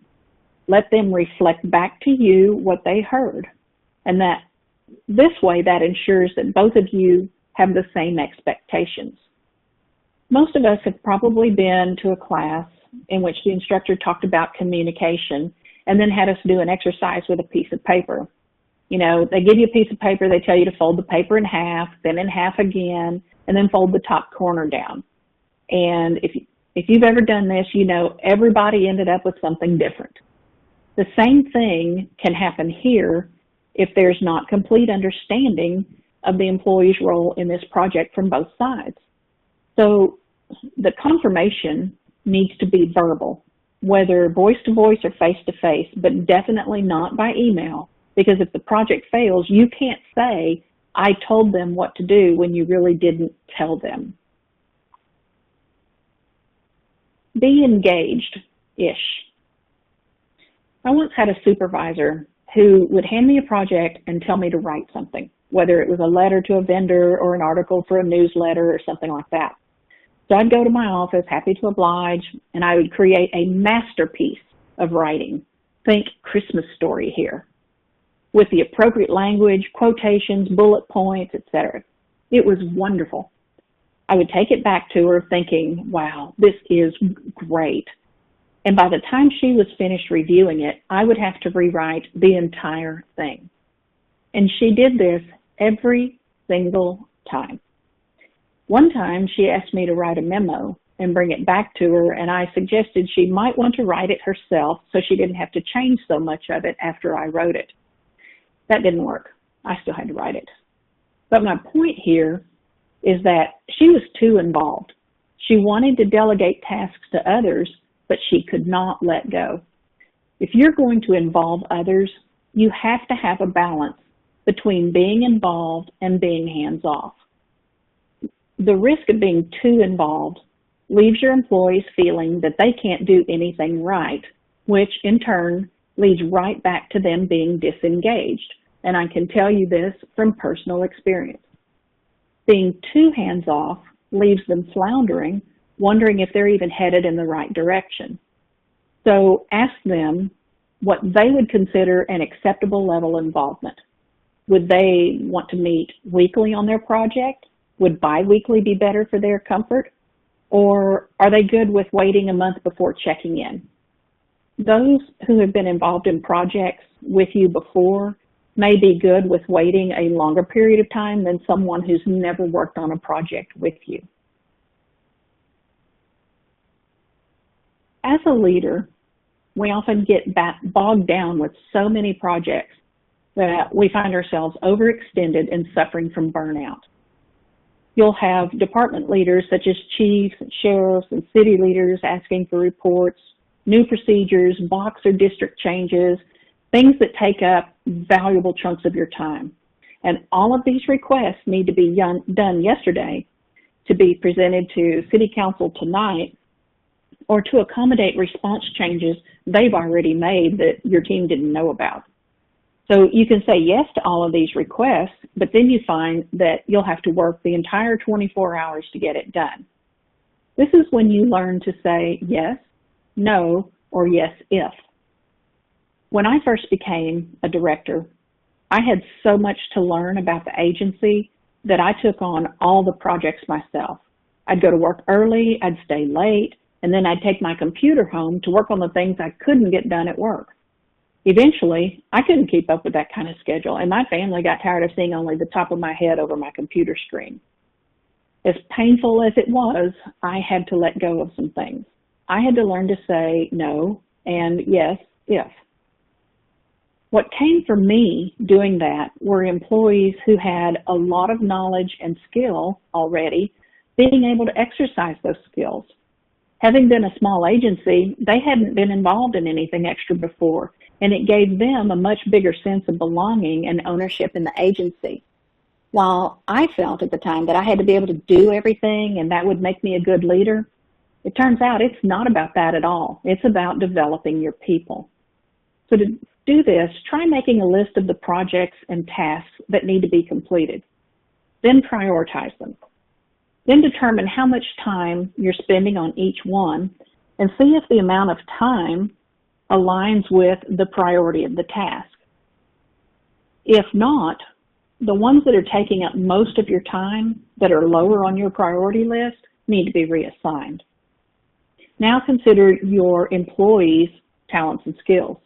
let them reflect back to you what they heard, and that this way that ensures that both of you have the same expectations. Most of us have probably been to a class in which the instructor talked about communication and then had us do an exercise with a piece of paper. You know, they give you a piece of paper, they tell you to fold the paper in half, then in half again, and then fold the top corner down. And if you've ever done this, you know everybody ended up with something different. The same thing can happen here if there's not complete understanding of the employee's role in this project from both sides. So the confirmation needs to be verbal, whether voice-to-voice or face-to-face, but definitely not by email, because if the project fails, you can't say, I told them what to do when you really didn't tell them. Be engaged-ish. I once had a supervisor who would hand me a project and tell me to write something, whether it was a letter to a vendor or an article for a newsletter or something like that. So I'd go to my office, happy to oblige, and I would create a masterpiece of writing. Think Christmas story here, with the appropriate language, quotations, bullet points, etc. It was wonderful. I would take it back to her thinking, wow, this is great. And by the time she was finished reviewing it, I would have to rewrite the entire thing. And she did this every single time. One time she asked me to write a memo and bring it back to her, and I suggested she might want to write it herself so she didn't have to change so much of it after I wrote it. That didn't work. I still had to write it. But my point here is that she was too involved. She wanted to delegate tasks to others, but she could not let go. If you're going to involve others, you have to have a balance between being involved and being hands-off. The risk of being too involved leaves your employees feeling that they can't do anything right, which in turn leads right back to them being disengaged. And I can tell you this from personal experience. Being too hands-off leaves them floundering, wondering if they're even headed in the right direction. So ask them what they would consider an acceptable level of involvement. Would they want to meet weekly on their project? Would bi-weekly be better for their comfort? Or are they good with waiting a month before checking in? Those who have been involved in projects with you before may be good with waiting a longer period of time than someone who's never worked on a project with you. As a leader, we often get bogged down with so many projects that we find ourselves overextended and suffering from burnout. You'll have department leaders such as chiefs, sheriffs, and city leaders asking for reports, new procedures, box or district changes, things that take up valuable chunks of your time. And all of these requests need to be done yesterday to be presented to City Council tonight, or to accommodate response changes they've already made that your team didn't know about. So you can say yes to all of these requests, but then you find that you'll have to work the entire 24 hours to get it done. This is when you learn to say yes, no, or yes if. When I first became a director, I had so much to learn about the agency that I took on all the projects myself. I'd go to work early, I'd stay late, and then I'd take my computer home to work on the things I couldn't get done at work. Eventually, I couldn't keep up with that kind of schedule, and my family got tired of seeing only the top of my head over my computer screen. As painful as it was, I had to let go of some things. I had to learn to say no and yes if. What came for me doing that were employees who had a lot of knowledge and skill already, being able to exercise those skills. Having been a small agency, they hadn't been involved in anything extra before, and it gave them a much bigger sense of belonging and ownership in the agency. While I felt at the time that I had to be able to do everything and that would make me a good leader, it turns out it's not about that at all. It's about developing your people. So to do this, try making a list of the projects and tasks that need to be completed. Then prioritize them. Then determine how much time you're spending on each one and see if the amount of time aligns with the priority of the task. If not, the ones that are taking up most of your time that are lower on your priority list need to be reassigned. Now consider your employees' talents and skills.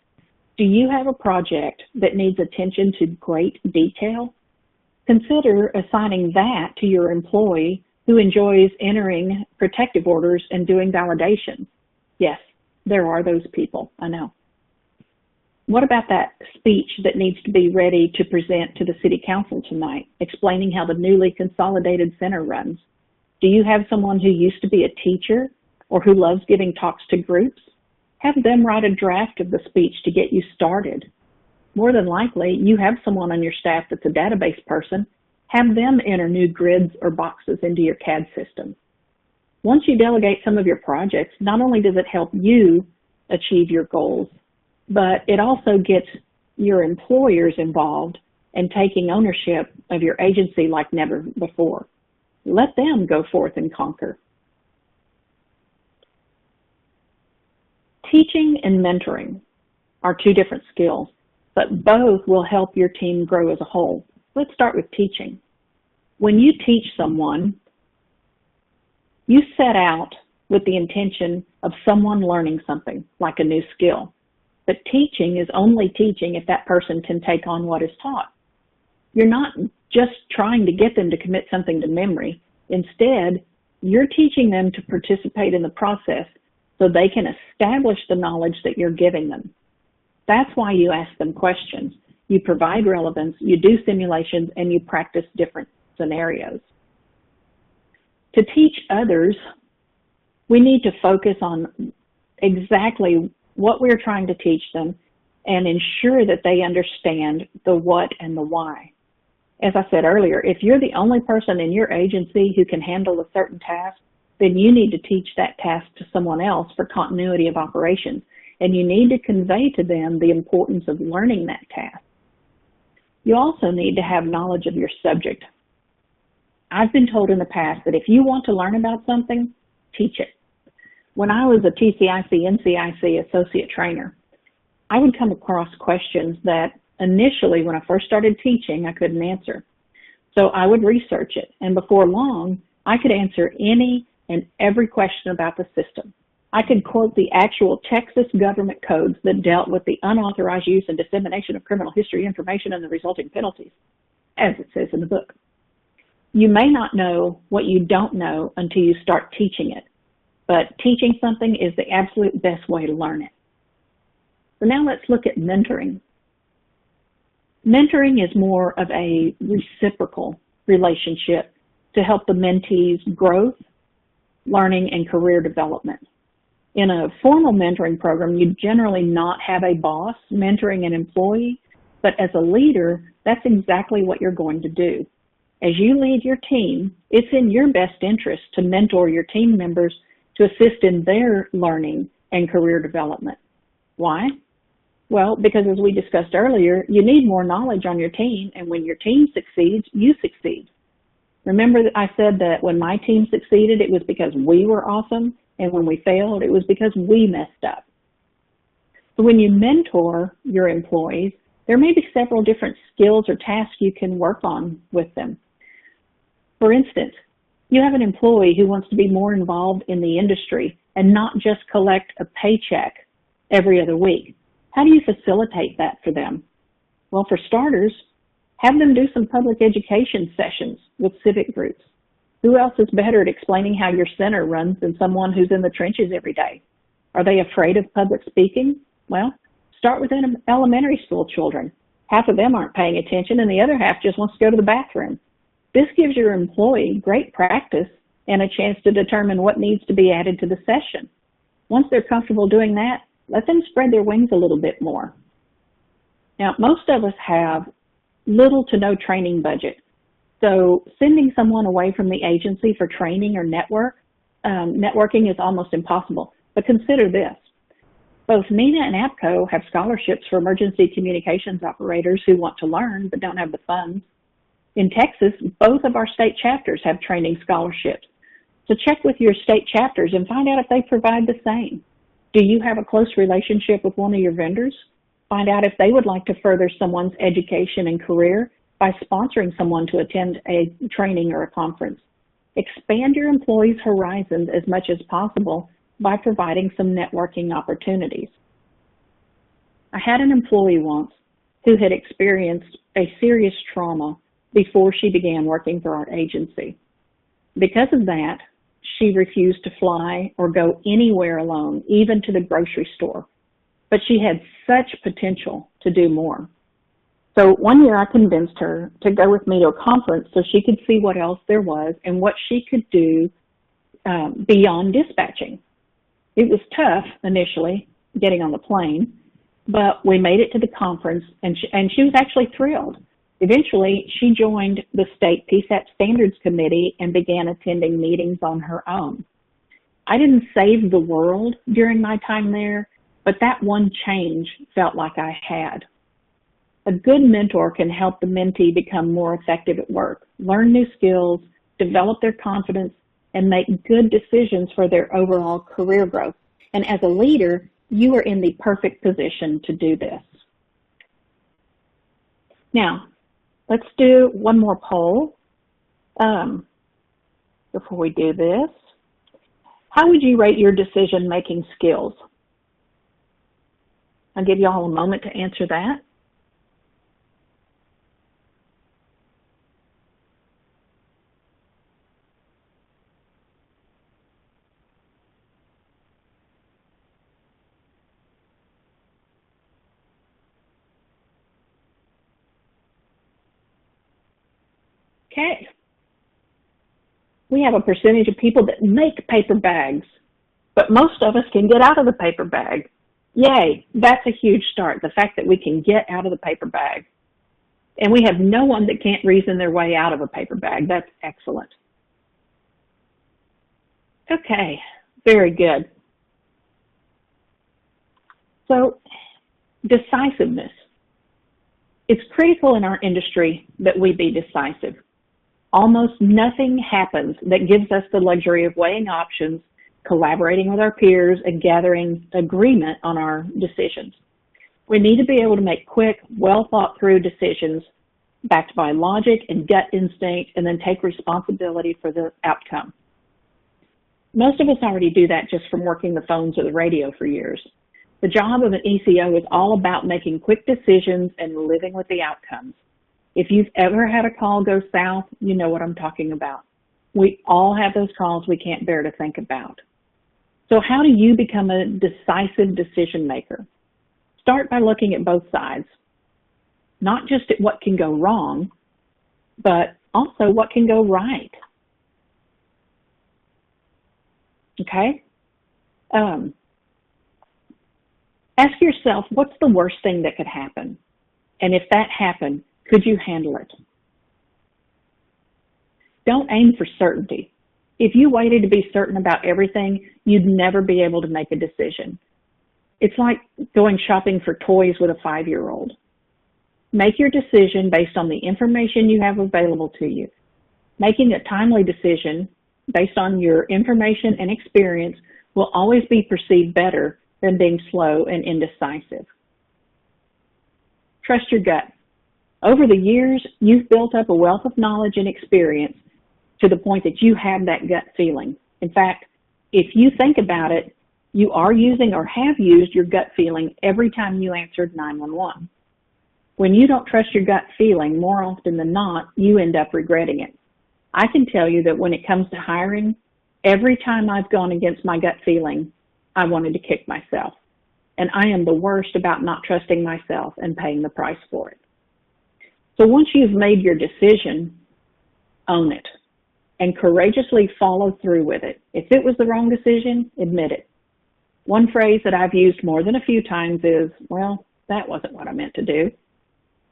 Do you have a project that needs attention to great detail? Consider assigning that to your employee who enjoys entering protective orders and doing validation. Yes, there are those people, I know. What about that speech that needs to be ready to present to the City Council tonight, explaining how the newly consolidated center runs? Do you have someone who used to be a teacher or who loves giving talks to groups? Have them write a draft of the speech to get you started. More than likely, you have someone on your staff that's a database person. Have them enter new grids or boxes into your CAD system. Once you delegate some of your projects, not only does it help you achieve your goals, but it also gets your employers involved and taking ownership of your agency like never before. Let them go forth and conquer. Teaching and mentoring are two different skills, but both will help your team grow as a whole. Let's start with teaching. When you teach someone, you set out with the intention of someone learning something, like a new skill. But teaching is only teaching if that person can take on what is taught. You're not just trying to get them to commit something to memory. Instead, you're teaching them to participate in the process so they can establish the knowledge that you're giving them. That's why you ask them questions. You provide relevance, you do simulations, and you practice different scenarios. To teach others, we need to focus on exactly what we're trying to teach them and ensure that they understand the what and the why. As I said earlier, if you're the only person in your agency who can handle a certain task, then you need to teach that task to someone else for continuity of operations, and you need to convey to them the importance of learning that task. You also need to have knowledge of your subject. I've been told in the past that if you want to learn about something, teach it. When I was a TCIC/NCIC associate trainer, I would come across questions that initially, when I first started teaching, I couldn't answer. So I would research it, and before long, I could answer any and every question about the system. I could quote the actual Texas government codes that dealt with the unauthorized use and dissemination of criminal history information and the resulting penalties, as it says in the book. You may not know what you don't know until you start teaching it, but teaching something is the absolute best way to learn it. So now let's look at mentoring. Mentoring is more of a reciprocal relationship to help the mentee's growth, learning, and career development. In a formal mentoring program, you generally not have a boss mentoring an employee, but as a leader, that's exactly what you're going to do. As you lead your team, it's in your best interest to mentor your team members to assist in their learning and career development. Why? Well, because as we discussed earlier, you need more knowledge on your team, and when your team succeeds, you succeed. Remember that I said that when my team succeeded, it was because we were awesome, and when we failed, it was because we messed up. So when you mentor your employees, there may be several different skills or tasks you can work on with them. For instance, you have an employee who wants to be more involved in the industry and not just collect a paycheck every other week. How do you facilitate that for them? Well, for starters, have them do some public education sessions with civic groups. Who else is better at explaining how your center runs than someone who's in the trenches every day? Are they afraid of public speaking? Well, start with elementary school children. Half of them aren't paying attention and the other half just wants to go to the bathroom. This gives your employee great practice and a chance to determine what needs to be added to the session. Once they're comfortable doing that, let them spread their wings a little bit more. Now, most of us have little to no training budget. So sending someone away from the agency for training or networking is almost impossible. But consider this. Both MENA and APCO have scholarships for emergency communications operators who want to learn but don't have the funds. In Texas, both of our state chapters have training scholarships. So check with your state chapters and find out if they provide the same. Do you have a close relationship with one of your vendors? Find out if they would like to further someone's education and career by sponsoring someone to attend a training or a conference. Expand your employees' horizons as much as possible by providing some networking opportunities. I had an employee once who had experienced a serious trauma before she began working for our agency. Because of that, she refused to fly or go anywhere alone, even to the grocery store. But she had such potential to do more. So one year I convinced her to go with me to a conference so she could see what else there was and what she could do beyond dispatching. It was tough initially getting on the plane, but we made it to the conference and she was actually thrilled. Eventually, she joined the state PSAP Standards Committee and began attending meetings on her own. I didn't save the world during my time there, but that one change felt like I had. A good mentor can help the mentee become more effective at work, learn new skills, develop their confidence, and make good decisions for their overall career growth. And as a leader, you are in the perfect position to do this. Now, let's do one more poll before we do this. How would you rate your decision-making skills? I'll give you all a moment to answer that. Okay. We have a percentage of people that make paper bags, but most of us can get out of the paper bag. Yay, that's a huge start, the fact that we can get out of the paper bag. And we have no one that can't reason their way out of a paper bag. That's excellent. Okay, very good. So, decisiveness. It's critical in our industry that we be decisive. Almost nothing happens that gives us the luxury of weighing options, collaborating with our peers, and gathering agreement on our decisions. We need to be able to make quick, well-thought-through decisions backed by logic and gut instinct, and then take responsibility for the outcome. Most of us already do that just from working the phones or the radio for years. The job of an ECO is all about making quick decisions and living with the outcomes. If you've ever had a call go south, you know what I'm talking about. We all have those calls we can't bear to think about. So how do you become a decisive decision maker? Start by looking at both sides, not just at what can go wrong, but also what can go right. Okay? Ask yourself, what's the worst thing that could happen? And if that happened, could you handle it? Don't aim for certainty. If you waited to be certain about everything, you'd never be able to make a decision. It's like going shopping for toys with a 5-year-old. Make your decision based on the information you have available to you. Making a timely decision based on your information and experience will always be perceived better than being slow and indecisive. Trust your gut. Over the years, you've built up a wealth of knowledge and experience to the point that you have that gut feeling. In fact, if you think about it, you are using or have used your gut feeling every time you answered 911. When you don't trust your gut feeling, more often than not, you end up regretting it. I can tell you that when it comes to hiring, every time I've gone against my gut feeling, I wanted to kick myself. And I am the worst about not trusting myself and paying the price for it. So once you've made your decision, own it and courageously follow through with it. If it was the wrong decision, admit it. One phrase that I've used more than a few times is, well, that wasn't what I meant to do.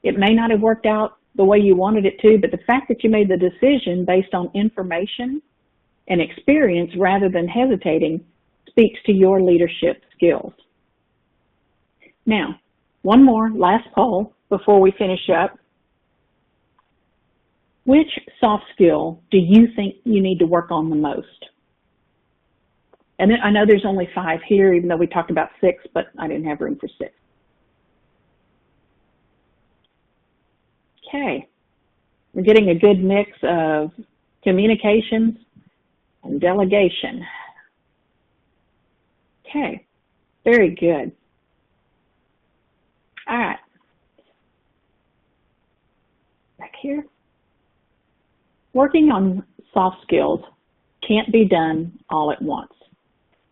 It may not have worked out the way you wanted it to, but the fact that you made the decision based on information and experience rather than hesitating speaks to your leadership skills. Now, one more last poll before we finish up. Which soft skill do you think you need to work on the most? And I know there's only 5 here, even though we talked about 6, but I didn't have room for 6. Okay, we're getting a good mix of communications and delegation. Okay, very good. All right, back here. Working on soft skills can't be done all at once.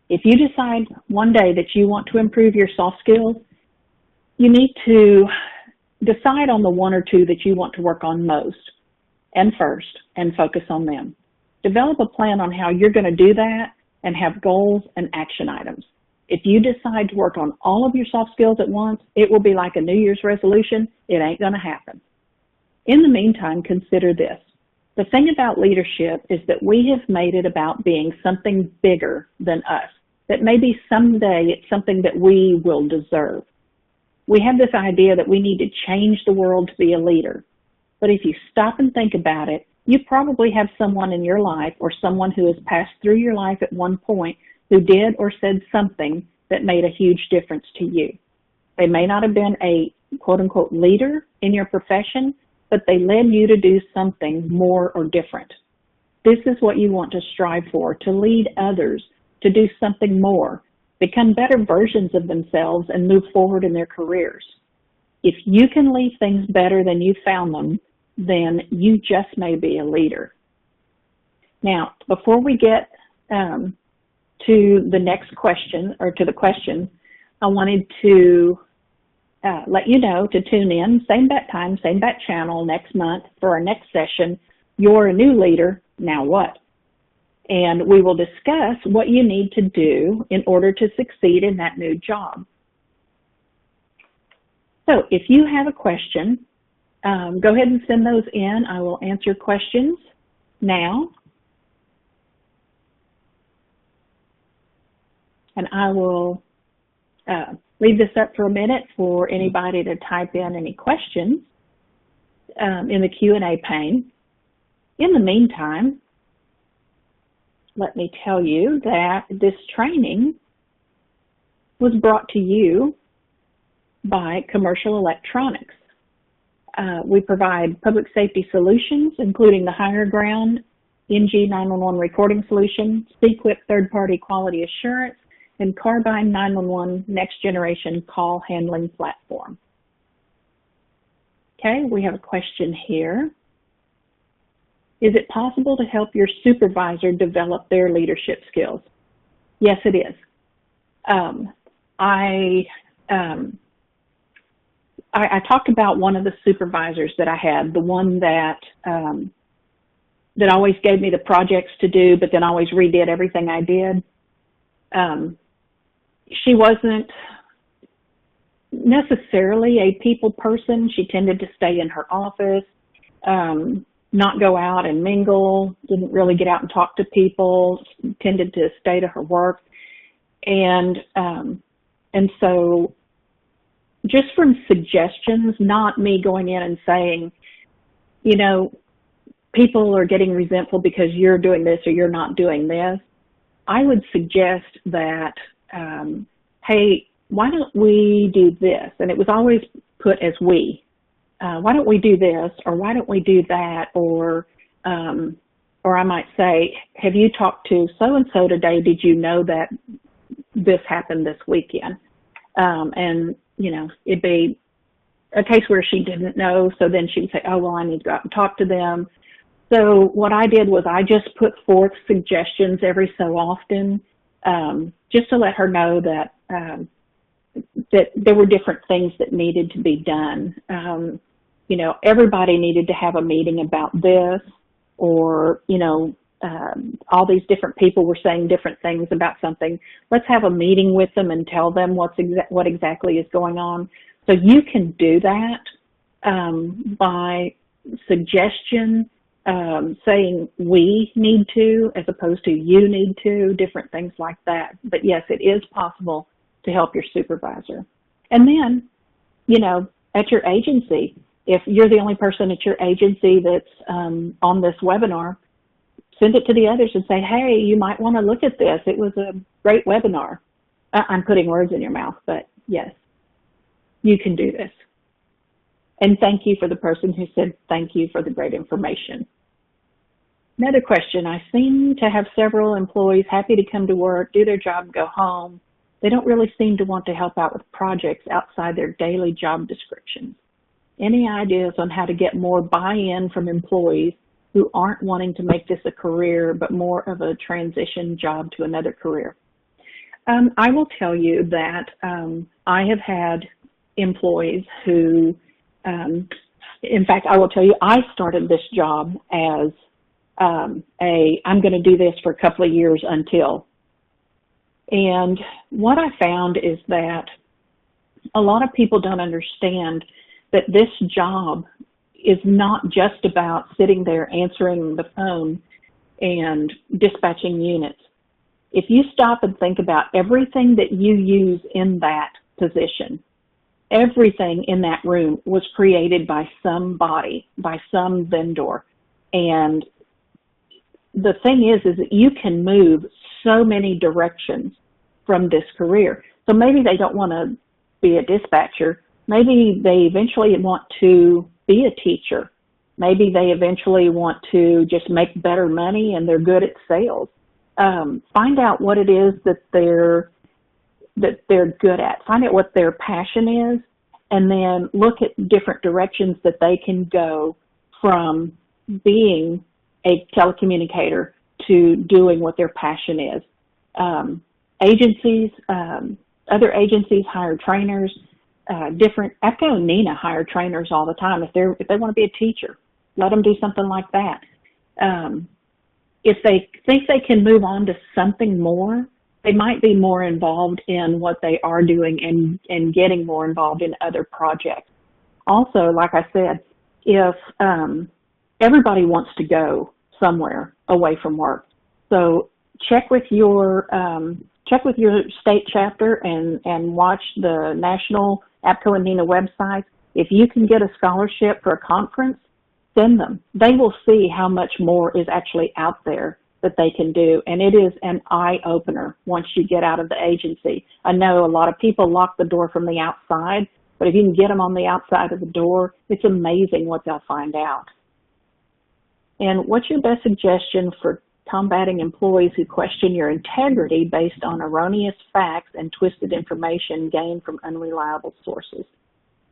If you decide one day that you want to improve your soft skills, you need to decide on the 1 or 2 that you want to work on most and first and focus on them. Develop a plan on how you're going to do that and have goals and action items. If you decide to work on all of your soft skills at once, it will be like a New Year's resolution. It ain't going to happen. In the meantime, consider this. The thing about leadership is that we have made it about being something bigger than us, that maybe someday it's something that we will deserve. We have this idea that we need to change the world to be a leader. But if you stop and think about it, you probably have someone in your life or someone who has passed through your life at one point who did or said something that made a huge difference to you. They may not have been a quote-unquote leader in your profession, but they led you to do something more or different. This is what you want to strive for, to lead others, to do something more, become better versions of themselves and move forward in their careers. If you can leave things better than you found them, then you just may be a leader. Now, before we get to the next question, or to the question, I wanted to let you know to tune in, same bat time, same bat channel next month for our next session, You're a New Leader, Now What? And we will discuss what you need to do in order to succeed in that new job. So if you have a question Go ahead and send those in. I will answer questions now. And I will leave this up for a minute for anybody to type in any questions in the Q&A pane. In the meantime, let me tell you that this training was brought to you by Commercial Electronics. We provide public safety solutions, including the Higher Ground, NG 911 recording solution, CQIP third-party quality assurance, and Carbine 911 next generation call handling platform. Okay, we have a question here. Is it possible to help your supervisor develop their leadership skills? Yes, it is. I talked about one of the supervisors that I had, the one that that always gave me the projects to do, but then always redid everything I did. She wasn't necessarily a people person. She tended to stay in her office, not go out and mingle, didn't really get out and talk to people, tended to stay to her work. And so just from suggestions, not me going in and saying, you know, people are getting resentful because you're doing this or you're not doing this, I would suggest that, hey, why don't we do this? And it was always put as we. Why don't we do this, or why don't we do that? Or I might say, have you talked to so-and-so today? Did you know that this happened this weekend? And, you know, it'd be a case where she didn't know, so then she would say, oh, well, I need to go out and talk to them. So what I did was I just put forth suggestions every so often, just to let her know that that there were different things that needed to be done. You know, everybody needed to have a meeting about this, or, you know, all these different people were saying different things about something. Let's have a meeting with them and tell them what exactly is going on. So you can do that by suggestion, saying we need to as opposed to you need to, different things like that. But yes, it is possible to help your supervisor. And then, you know, at your agency, if you're the only person at your agency that's on this webinar, send it to the others and say, hey, you might want to look at this. It was a great webinar. I'm putting words in your mouth, but yes, you can do this. And thank you for the person who said thank you for the great information. Another question, I seem to have several employees happy to come to work, do their job, and go home. They don't really seem to want to help out with projects outside their daily job descriptions. Any ideas on how to get more buy-in from employees who aren't wanting to make this a career, but more of a transition job to another career? I will tell you that I have had employees who, in fact, I will tell you, I started this job as I'm going to do this for a couple of years until. And what I found is that a lot of people don't understand that this job is not just about sitting there answering the phone and dispatching units. If you stop and think about everything that you use in that position, everything in that room was created by somebody, by some vendor. And the thing is that you can move so many directions from this career. So maybe they don't want to be a dispatcher. Maybe they eventually want to be a teacher. Maybe they eventually want to just make better money and they're good at sales. Find out what it is that they're good at. Find out what their passion is, and then look at different directions that they can go from being a telecommunicator to doing what their passion is. Agencies, other agencies hire trainers. APCO and NENA hire trainers all the time. If they want to be a teacher, let them do something like that. If they think they can move on to something more, they might be more involved in what they are doing and getting more involved in other projects. Also, like I said, if everybody wants to go somewhere away from work. So check with your state chapter and watch the national APCO and NENA websites. If you can get a scholarship for a conference, send them. They will see how much more is actually out there that they can do, and it is an eye-opener once you get out of the agency. I know a lot of people lock the door from the outside, but if you can get them on the outside of the door, it's amazing what they'll find out. And what's your best suggestion for combating employees who question your integrity based on erroneous facts and twisted information gained from unreliable sources?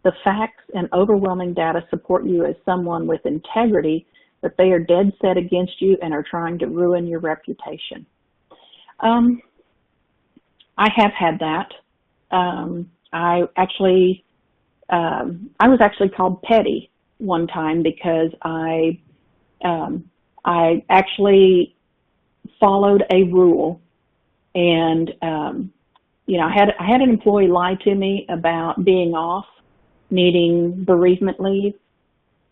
The facts and overwhelming data support you as someone with integrity, but they are dead set against you and are trying to ruin your reputation. I have had that. I was actually called petty one time because I actually followed a rule, and I had an employee lie to me about being off, needing bereavement leave,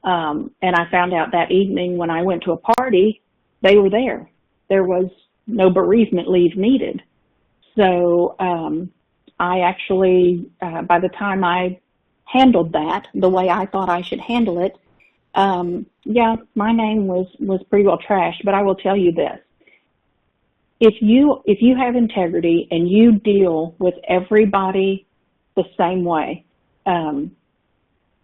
and I found out that evening when I went to a party, they were there. There was no bereavement leave needed. So I actually, by the time I handled that the way I thought I should handle it, yeah, my name was pretty well trashed. But I will tell you this: if you have integrity and you deal with everybody the same way,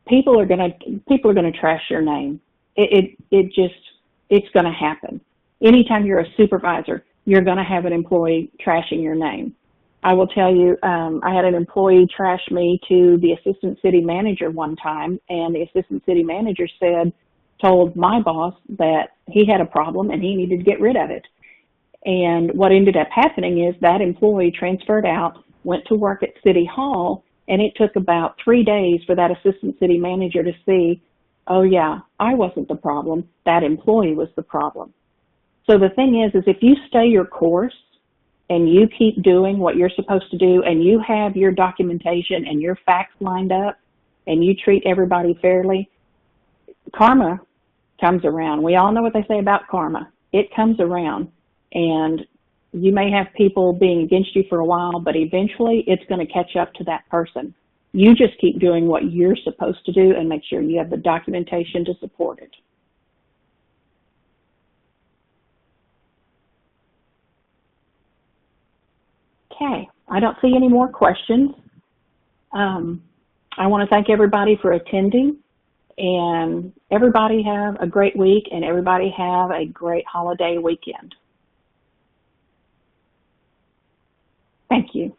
people are gonna trash your name. It's gonna happen. Anytime you're a supervisor, you're gonna have an employee trashing your name. I will tell you, I had an employee trash me to the assistant city manager one time, and the assistant city manager told my boss that he had a problem and he needed to get rid of it. And what ended up happening is that employee transferred out, went to work at City Hall, and it took about 3 days for that assistant city manager to see, oh yeah, I wasn't the problem, that employee was the problem. So the thing is if you stay your course and you keep doing what you're supposed to do and you have your documentation and your facts lined up and you treat everybody fairly, karma comes around. We all know what they say about karma. It comes around, and you may have people being against you for a while, but eventually it's going to catch up to that person. You just keep doing what you're supposed to do and make sure you have the documentation to support it. Okay, I don't see any more questions. I want to thank everybody for attending, and everybody have a great week, and everybody have a great holiday weekend. Thank you.